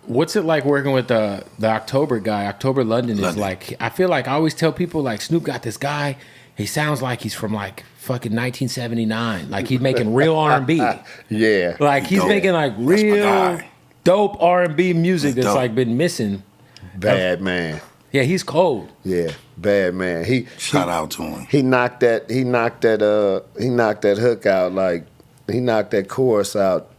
What's it like working with the October guy? October London is like, I feel like I always tell people like Snoop got this guy. He sounds like he's from like fucking 1979. Like he's making real R&B. Yeah. Like he's making like real dope R&B music that's like been missing. Bad man. Yeah, he's cold. Yeah, bad man. Shout out to him. He knocked that hook out, like he knocked that chorus out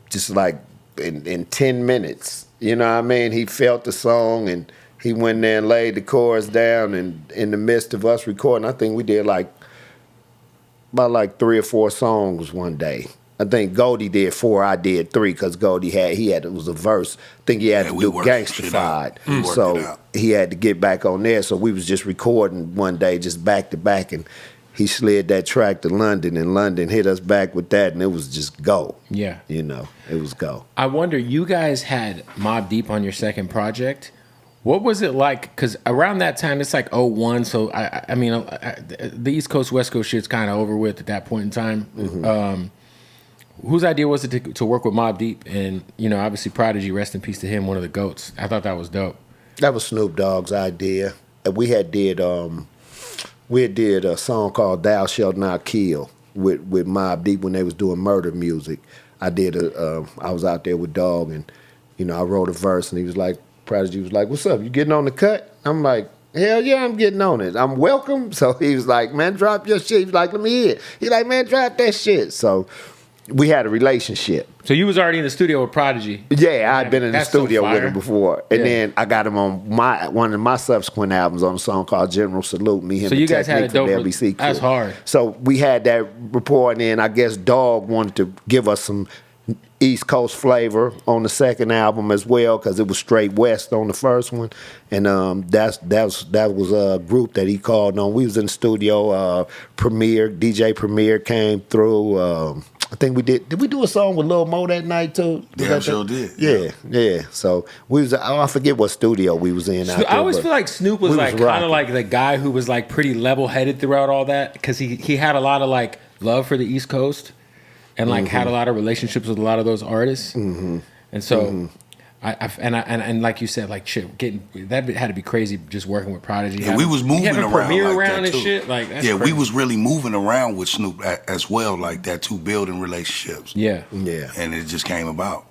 just like in 10 minutes. You know what I mean? He felt the song and he went there and laid the chorus down, and in the midst of us recording, I think we did about like 3 or 4 songs one day. I think Goldie did 4, I did 3, because Goldie it was a verse. I think he had to do Gangstafied. So he had to get back on there. So we was just recording one day, just back to back, and he slid that track to London, and London hit us back with that, and it was just go. Yeah. You know, it was go. I wonder, you guys had Mobb Deep on your second project. What was it like? Because around that time, it's like 01, so I mean, the East Coast, West Coast shit's kind of over with at that point in time. Mm-hmm. Whose idea was it to work with Mobb Deep? And, you know, obviously Prodigy, rest in peace to him, one of the GOATs. I thought that was dope. That was Snoop Dogg's idea. We did a song called Thou Shalt Not Kill with Mobb Deep when they was doing murder music. I was out there with Dogg, and, you know, I wrote a verse, and he was like, Prodigy was like, what's up, you getting on the cut? I'm like, hell yeah, I'm getting on it. I'm welcome. So he was like, man, drop your shit. He was like, let me hear it. He like, man, drop that shit. So we had a relationship. So you was already in the studio with Prodigy? Yeah, I'd been in the studio with him before. And then I got him on one of my subsequent albums on a song called General Salute, me, him, so and you guys Technique had a dope, from the LBC crew. That's hard. So we had that rapport, and then I guess Dogg wanted to give us some East Coast flavor on the second album as well, because it was straight West on the first one, and that was a group that he called on. We was in the studio. DJ Premier came through. I think we did. Did we do a song with Lil Mo that night too? Damn sure did. Yeah. So we was. I forget what studio we was in. I always feel like Snoop was like kind of like the guy who was like pretty level headed throughout all that, because he had a lot of like love for the East Coast. And like had a lot of relationships with a lot of those artists, and so and like you said, like shit, that had to be crazy just working with Prodigy. Yeah, we was moving around like around that and too. shit. Like that's yeah, crazy. we was really moving around with Snoop as well, like that too, building relationships. Yeah, and it just came about.